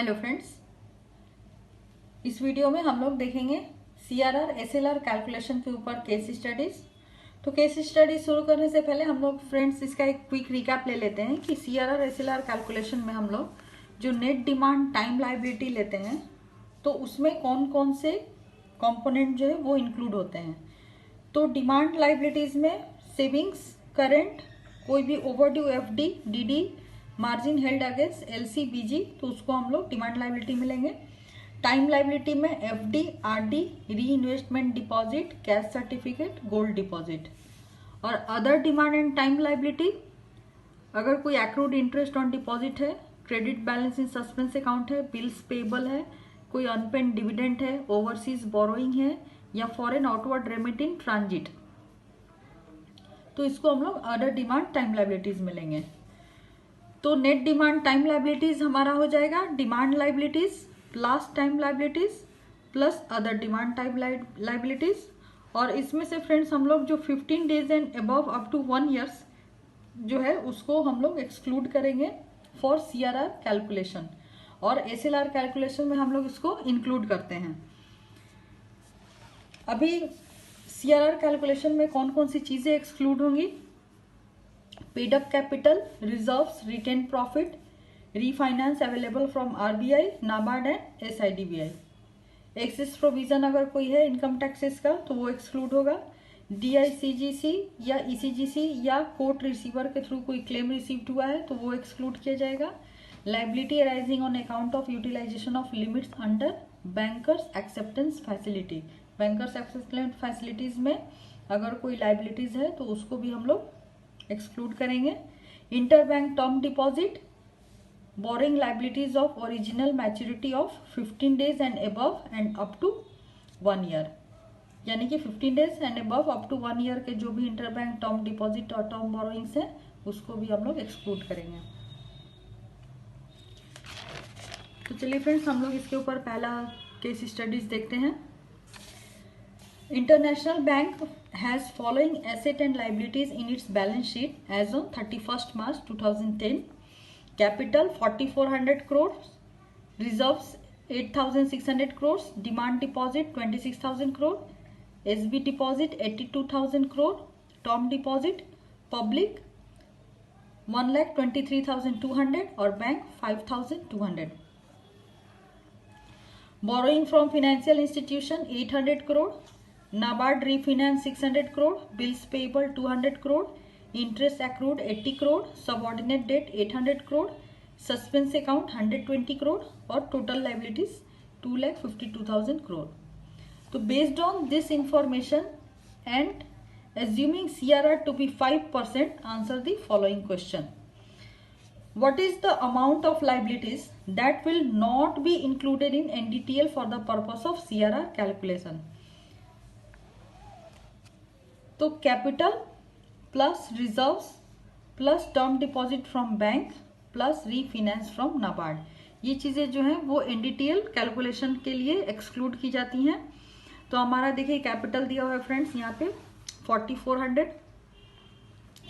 Hello friends, इस video में हम लोग देखेंगे सीआरआर एसएलआर कैलकुलेशन के ऊपर केस स्टडीज। तो केस स्टडी शुरू करने से पहले हम लोग फ्रेंड्स इसका एक क्विक रिकैप ले लेते हैं कि सीआरआर एसएलआर कैलकुलेशन में हम लोग जो नेट डिमांड टाइम लायबिलिटी लेते हैं तो उसमें कौन कौन से कंपोनेंट जो है वो इंक्लूड होते हैं। तो डिमांड लायबिलिटीज में सेविंग्स, करंट, कोई भी overdue FD, DD, margin held against LC, BG, तो उसको हम लोग डिमांड लायबिलिटी में लेंगे। टाइम लायबिलिटी में FD, RD, re investment deposit, cash certificate, gold deposit. और other demand and time liability, अगर कोई एक्रूड इंटरेस्ट ऑन डिपॉजिट है, credit balance in suspense account है, बिल्स पेबल है, कोई अनपेड डिविडेंड है, ओवरसीज बोरोइंग है या foreign outward remit in transit, तो इसको हम लोग अदर डिमांड टाइम लायबिलिटीज में लेंगे। तो नेट डिमांड टाइम लायबिलिटीज हमारा हो जाएगा demand liabilities plus time liabilities plus other demand time liabilities. और इसमें से फ्रेंड्स हम लोग जो 15 days and above up to 1 years जो है उसको हम लोग एक्सक्लूड करेंगे फॉर सीआरआर कैलकुलेशन, और एसएलआर कैलकुलेशन में हम लोग इसको इंक्लूड करते हैं। अभी सीआरआर कैलकुलेशन में कौन कौन सी चीजें एक्सक्लूड होंगी? Paid up capital, reserves, retained profit, refinance available from RBI, NABARD and SIDBI. Excess provision अगर कोई है इनकम टैक्सेस का तो वो एक्सक्लूड होगा। डीआईसीजीसी या ईसीजीसी या कोर्ट रिसीवर के थ्रू कोई क्लेम रिसीव्ड हुआ है तो वो एक्सक्लूड किया जाएगा। Liability arising on account of utilisation of limits under bankers acceptance facility, bankers acceptance facilities में अगर कोई लायबिलिटीज है तो उसको भी हम लोग एक्सक्लूड करेंगे। Interbank term deposit, borrowing liabilities of original maturity of 15 days and above and up to 1 year, यानी कि 15 days and above up to 1 year के जो भी इंटरबैंक टर्म डिपॉजिट और टर्म बोरोइंग्स हैं उसको भी हम लोग एक्सक्लूड करेंगे। तो चलिए फ्रेंड्स हम लोग इसके ऊपर पहला केस स्टडीज देखते हैं। International Bank has following asset and liabilities in its balance sheet as on 31st March 2010. Capital 4400 crores, reserves 8600 crores, demand deposit 26000 crore, SB deposit 82000 crore, term deposit public 1,23,200 और bank 5200। Borrowing from financial institution 800 crore, NABARD refinance 600 crore, bills payable 200 crore, interest accrued 80 crore, subordinate debt 800 crore, suspense account 120 crore और total liabilities 2,52,000 crore। तो based on this information and assuming CRR to be 5%, answer the following question. What is the amount of liabilities that will not be included in NDTL for the purpose of CRR calculation? तो capital plus reserves plus term deposit from bank plus refinance from NABARD, ये चीज़ें जो हैं वो NDTL calculation के लिए exclude की जाती हैं। तो हमारा देखिए कैपिटल दिया हुआ है फ्रेंड्स यहाँ पे 4400,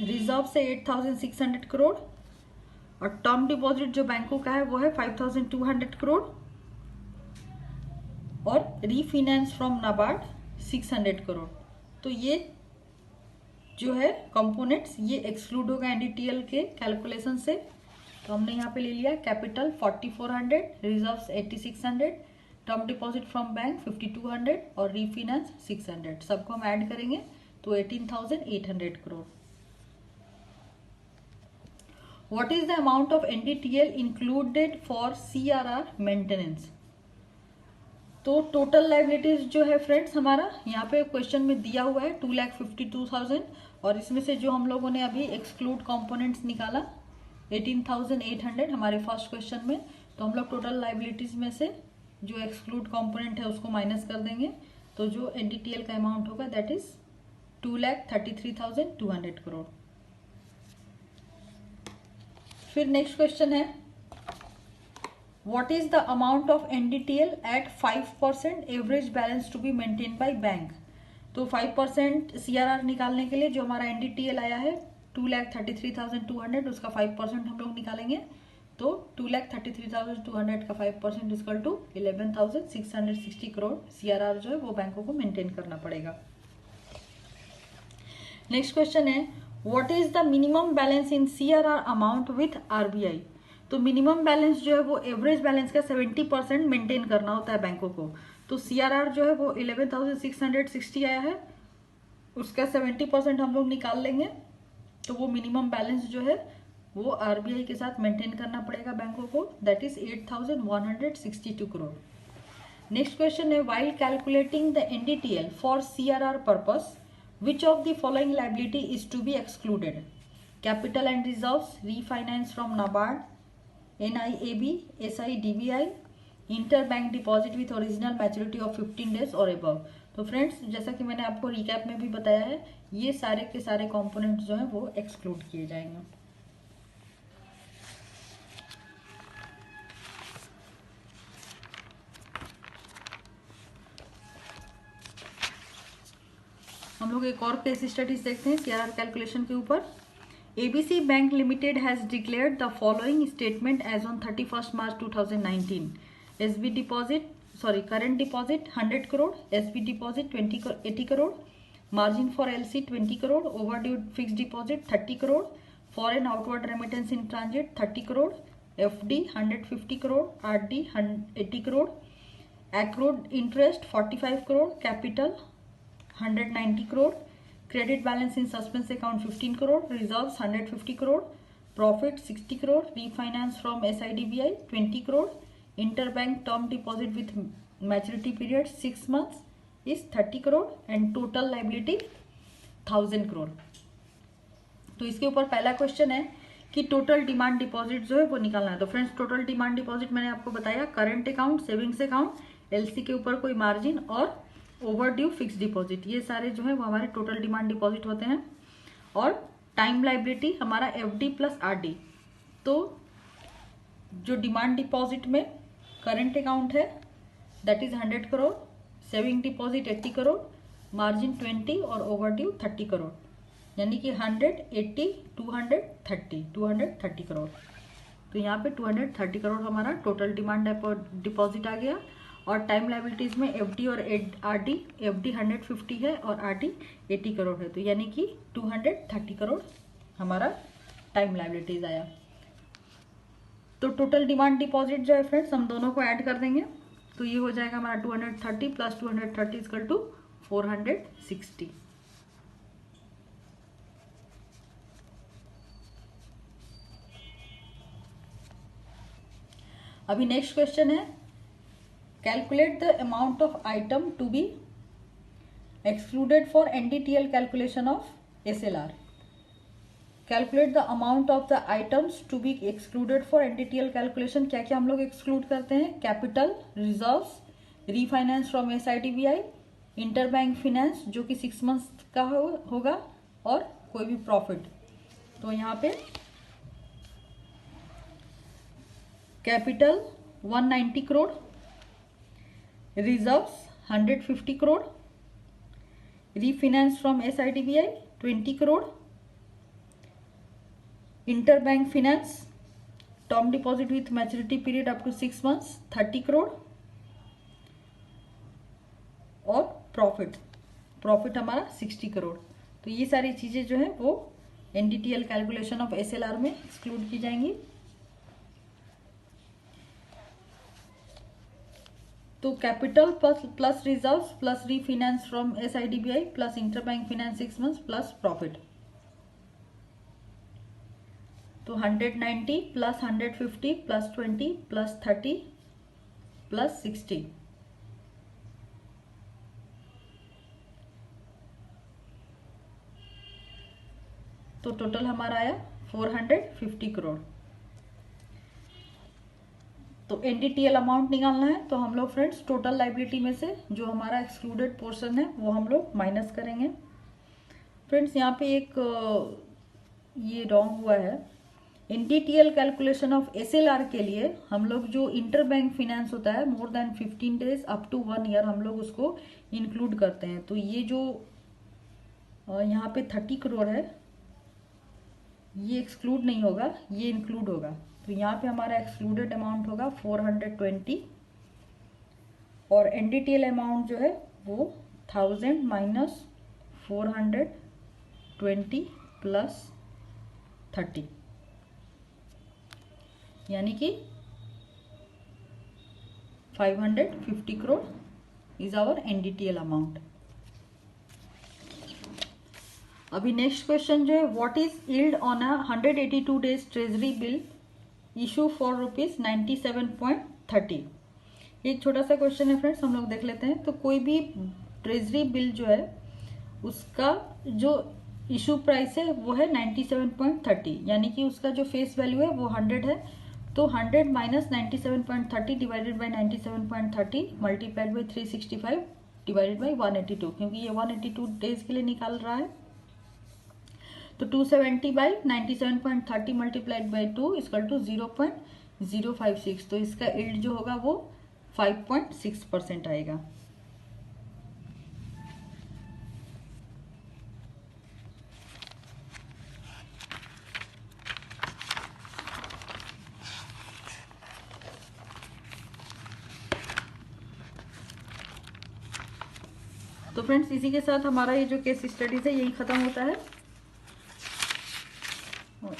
रिजर्व से 8600 करोड़ और टर्म डिपॉजिट जो बैंकों का है वो है 5200 करोड़ और रीफाइनेंस फ्रॉम नाबार्ड 600 करोड़। तो ये जो है कंपोनेंट्स ये एक्सक्लूड होगा एनडीटीएल के कैलकुलेशन से। तो हमने यहाँ पे ले लिया capital 4400, reserves 8600, term deposit from bank 5200 और रीफाइनेंस 600, सबको हम ऐड करेंगे तो 18,800 crore. What is the amount of NDTL included for CRR maintenance? तो टोटल लायबिलिटीज जो है फ्रेंड्स हमारा यहाँ पे क्वेश्चन में दिया हुआ है 2,52,000 और इसमें से जो हम लोगों ने अभी एक्सक्लूड कंपोनेंट्स निकाला 18,800 हमारे फर्स्ट क्वेश्चन में। तो हम लोग टोटल लायबिलिटीज में से जो एक्सक्लूड कंपोनेंट है उसको माइनस कर देंगे तो जो एनडीटीएल का अमाउंट होगा दैट इज 2,33,200 करोड़। फिर नेक्स्ट क्वेश्चन है What is the amount of NDTL at 5% average balance to be maintained by bank? तो 5% CRR निकालने के लिए जो हमारा NDTL आया है 2,33,200 उसका 5% हम लोग निकालेंगे तो 2,33,200 का 5% इक्वल टू 11,660 करोड़ CRR जो है वो बैंकों को मेंटेन करना पड़ेगा। नेक्स्ट क्वेश्चन है what is the minimum balance in CRR amount with RBI। तो मिनिमम बैलेंस जो है वो एवरेज बैलेंस का 70% मेंटेन करना होता है बैंकों को। तो CRR जो है वो 11,660 आया है, उसका 70% हम लोग निकाल लेंगे, तो वो मिनिमम बैलेंस जो है वो RBI के साथ मेंटेन करना पड़ेगा बैंकों को, that is 8,162 crore. Next question है while calculating the NDTL for CRR purpose which of the following liability is to be excluded? Capital and reserves, refinance from NABARD, NIAB, SIDBI, interbank deposit with original maturity of 15 days or above। तो friends जैसा कि मैंने आपको recap में भी बताया है, ये सारे के सारे कंपोनेंट्स जो हैं वो एक्सक्लूड किए जाएंगे। हम लोग एक और केस स्टडीज देखते हैं CRR कैलकुलेशन के ऊपर। ABC bank limited has declared the following statement as on 31 March 2019। SB deposit current deposit 100 crore, SB deposit 80 crore, margin for LC 20 crore, overdue fix deposit 30 crore, foreign outward remittance in transit 30 crore, FD 150 crore, RD 80 crore, accrued interest 45 crore, capital 190 crore, credit balance in suspense account 15 crore, reserves 150 crore, profit 60 crore, refinance from SIDBI 20 crore, interbank term deposit with maturity period 6 months is 30 crore and total liability 1000 crore. तो इसके ऊपर पहला question है कि total demand deposit जो है वो निकालना है। तो फ्रेंड्स टोटल डिमांड डिपॉजिट मैंने आपको बताया current account, savings account, LC के ऊपर कोई मार्जिन और ओवरड्यू फिक्स डिपॉजिट, ये सारे जो है वो हमारे टोटल डिमांड डिपॉजिट होते हैं। और टाइम लाइबिलिटी हमारा FD प्लस RD। तो जो डिमांड डिपॉजिट में करंट अकाउंट है that is 100 crore, saving deposit 80 crore, margin 20 और ओवरड्यू 30 करोड़, यानी कि 100, 80, 230 करोड़। तो यहाँ पे 230 करोड़ हमारा टोटल डिमांड डिपॉजिट आ गया। और टाइम लाइबिलिटीज में FD और RD, FD 150 है और RD 80 करोड़ है, तो यानी कि 230 करोड़ हमारा टाइम लाइबिलिटीज आया। तो टोटल डिमांड डिपॉजिट जो है फ्रेंड्स हम दोनों को ऐड कर देंगे, तो ये हो जाएगा हमारा 230 प्लस 230 इक्वल टू 460। अभी नेक्स्ट क्वेश्चन है calculate the amount of item to be excluded for NDTL calculation of SLR। Calculate the amount of the items to be excluded for NDTL calculation. क्या क्या हम लोग एक्सक्लूड करते हैं? Capital, reserves, refinance from SIDBI, interbank finance जो कि 6 months का होगा और कोई भी प्रॉफिट। तो यहाँ पे capital 190 crore, reserves 150 crore, refinance from SIDBI 20 crore, interbank finance term deposit with maturity period up to 6 months 30 crore और प्रॉफिट हमारा 60 करोड़। तो ये सारी चीजें जो है वो NDTL कैलकुलेशन ऑफ SLR में एक्सक्लूड की जाएंगी। तो capital plus reserves plus refinance from SIDBI plus interbank finance 6 months plus profit, तो 190 प्लस 150 प्लस 20 प्लस 30 प्लस 60, तो टोटल हमारा आया 450 करोड़। तो NDTL अमाउंट निकालना है, तो हम लोग फ्रेंड्स टोटल लाइबिलिटी में से जो हमारा एक्सक्लूडेड पोर्शन है वो हम लोग माइनस करेंगे। फ्रेंड्स यहाँ पे एक ये रॉन्ग हुआ है। NDTL कैलकुलेशन ऑफ SLR के लिए हम लोग जो इंटरबैंक फिनेंस होता है more than 15 days up to 1 year हम लोग उसको इंक्लूड करते हैं। तो ये जो यहाँ पे 30 करोड़ है ये एक्सक्लूड नहीं होगा, ये इंक्लूड होगा। तो यहाँ पे हमारा एक्सक्लूडेड अमाउंट होगा 420 और एनडीटीएल अमाउंट जो है वो 1000 माइनस 420 प्लस 30, यानी कि 550 crore is our NDTL amount. अभी नेक्स्ट क्वेश्चन जो है, what is yield on a 182 days treasury bill issue for ₹97.30। एक छोटा सा क्वेश्चन है फ्रेंड्स, हम लोग देख लेते हैं। तो कोई भी ट्रेजरी बिल जो है उसका जो इशू प्राइस है वो है 97.30, यानी कि उसका जो फेस वैल्यू है वो 100 है। तो 100 minus 97.30 divided by 97.30 multiplied by 365 divided by 182, क्योंकि ये 182 डेज के लिए निकाल रहा है। तो 270 by 97.30 multiplied by 2 equal to 0.056। तो इसका यील्ड जो होगा वो 5.6% आएगा। तो फ्रेंड्स इसी के साथ हमारा ये जो केस स्टडीज है यही खत्म होता है।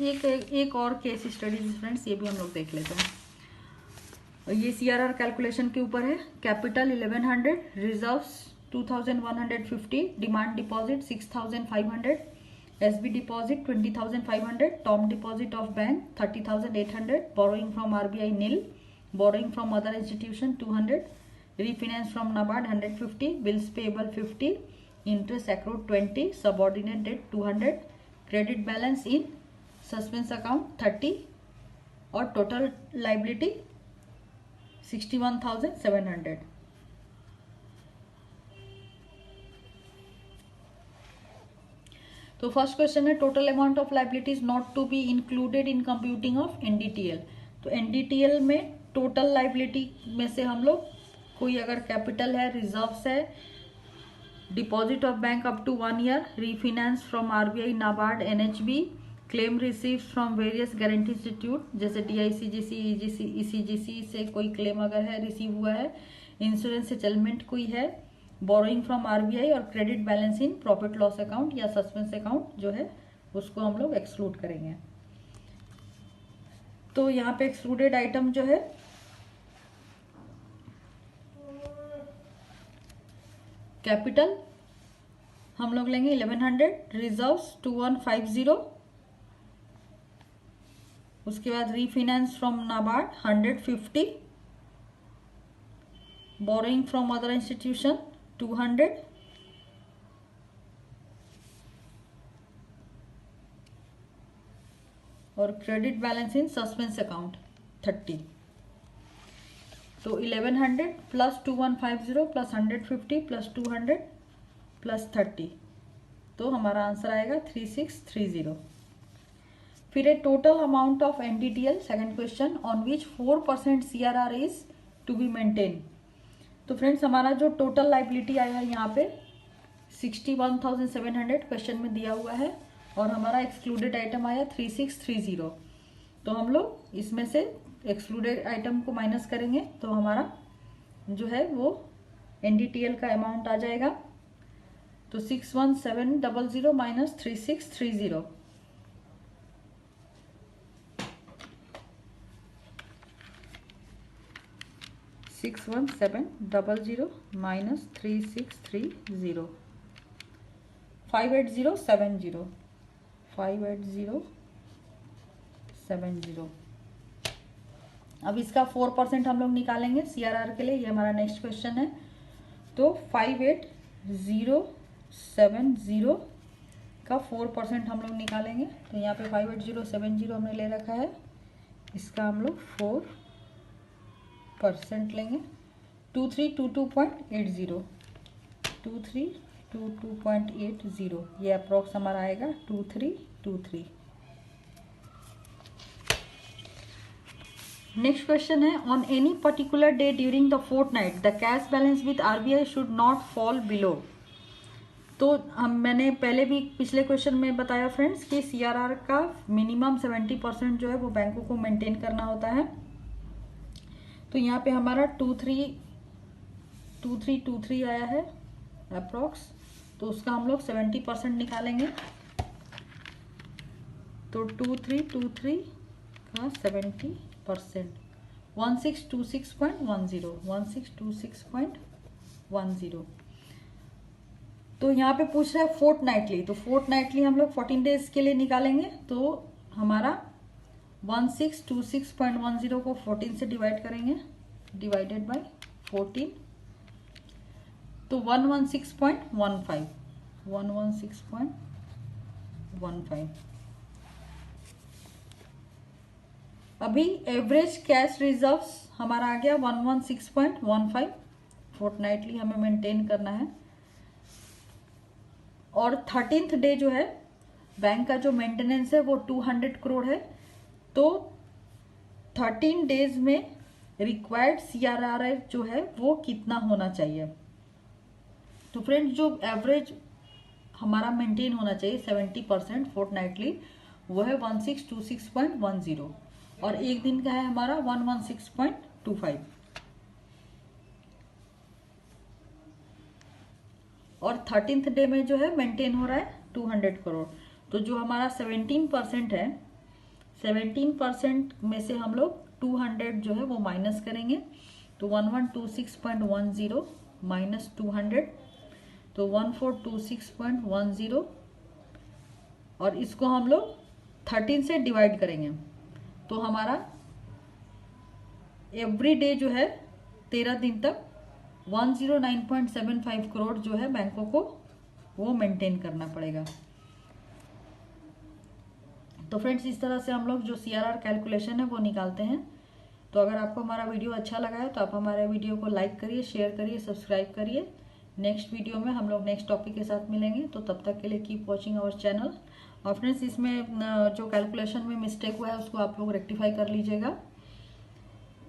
एक और केस स्टडीज फ्रेंड्स ये भी हम लोग देख लेते हैं। ये सीआरआर कैलकुलेशन के ऊपर है। Capital 1100, reserves 2150, demand deposit 6500, SB deposit 20500, term deposit of bank 30800, borrowing from RBI nil, borrowing from other institution 200, refinance from NABARD 150, bills payable 50, interest accrued 20, subordinate debt 200, credit balance in suspense account 30 और total liability 61,700। तो first question है, total amount of liabilities not to be included in computing of NDTL. तो NDTL में total liability में से हम लोग कोई अगर कैपिटल है, रिजर्व्स है, deposit of bank up to 1 year, refinance from RBI, NABARD, NHB, claim received from various guarantee institute जैसे डीआईसीजीसी, ईजीसी, ईसीजीसी से कोई क्लेम अगर है रिसीव हुआ है, इंश्योरेंस सेटलमेंट कोई है, बोरोइंग फ्रॉम आरबीआई और credit balance in profit loss account या सस्पेंस अकाउंट जो है उसको हम लोग एक्सक्लूड करेंगे। तो यहाँ पे एक्सक्लूडेड आइटम जो है कैपिटल हम लोग लेंगे 1100, रिजर्व्स 2150, उसके बाद refinance from NABARD 150, borrowing from other institution 200, और credit balance in suspense account 30। तो 1100 प्लस 2150 प्लस 150 प्लस 200 प्लस 30, तो हमारा आंसर आएगा 3630। फिर है total amount of NDTL, second question, on which 4% CRR is to be maintain. तो फ्रेंड्स हमारा जो टोटल लाइबिलिटी आया है यहाँ पे 61,700 क्वेश्चन में दिया हुआ है और हमारा एक्सक्लूडेड आइटम आया 3630। तो हम लोग इसमें से एक्सक्लूडेड आइटम को माइनस करेंगे तो हमारा जो है वो एनडीटीएल का अमाउंट आ जाएगा। तो 61700 माइनस 3630, माइनस 3630, 58070, 58070। अब इसका 4% हम लोग निकालेंगे सीआरआर के लिए, ये हमारा नेक्स्ट क्वेश्चन है। तो 58070 का 4% हम लोग निकालेंगे। तो यहाँ पे 58070 हमने ले रखा है, इसका हम लोग 4% लेंगे 2322.80, 2322.80, ये अप्रोक्स हमारा आएगा 2323। नेक्स्ट क्वेश्चन है, on any particular day during the fortnight the cash balance with RBI should not fall below. तो मैंने पहले भी पिछले क्वेश्चन में बताया फ्रेंड्स कि CRR का मिनिमम 70% जो है वो बैंकों को मेंटेन करना होता है। तो यहाँ पे हमारा 2323 आया है अप्रॉक्स, तो उसका हम लोग 70% निकालेंगे। तो 2323 का 70% 1626.10। तो यहाँ पे पूछ रहा है फोर्टनाइटली, तो फोर्टनाइटली हम लोग 14 डेज के लिए निकालेंगे। तो हमारा 1626.10 को 14 से डिवाइड करेंगे, डिवाइडेड बाय 14, तो 116.15। अभी एवरेज कैश रिजर्व्स हमारा आ गया 116.15। फोर्टनाइटली हमें मेंटेन करना है। और 13th डे जो है बैंक का जो मेंटेनेंस है वो 200 करोड़ है। तो 13 डेज में रिक्वायर्ड CRR जो है वो कितना होना चाहिए। तो फ्रेंड्स जो एवरेज हमारा मेंटेन होना चाहिए 70% फोर्टनाइटली, वो है 1626.10 और एक दिन का है हमारा 116.25। और 13th डे में जो है मेंटेन हो रहा है 200 करोड़। तो जो हमारा 17% है, 17% में से हम लोग 200 जो है वो माइनस करेंगे। तो 1126.10 माइनस 200, तो 1426.10, और इसको हम लोग 13 से डिवाइड करेंगे। तो हमारा एवरी डे जो है 13 दिन तक 109.75 करोड़ जो है बैंकों को वो मेंटेन करना पड़ेगा। तो फ्रेंड्स इस तरह से हम लोग जो CRR कैलकुलेशन है वो निकालते हैं। तो अगर आपको हमारा वीडियो अच्छा लगा है तो आप हमारे वीडियो को लाइक करिए, शेयर करिए, सब्सक्राइब करिए। नेक्स्ट वीडियो में हम लोग नेक्स्ट टॉपिक के साथ मिलेंगे। तो तब तक के लिए कीप वॉचिंग आवर चैनल। और फ्रेंड्स इसमें जो कैलकुलेशन में मिस्टेक हुआ है उसको आप लोग रेक्टिफाई कर लीजिएगा।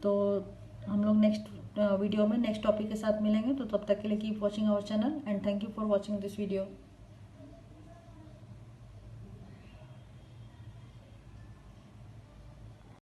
तो हम लोग नेक्स्ट वीडियो में नेक्स्ट टॉपिक के साथ मिलेंगे। तो तब तक के लिए keep watching our channel and thank you for watching this video.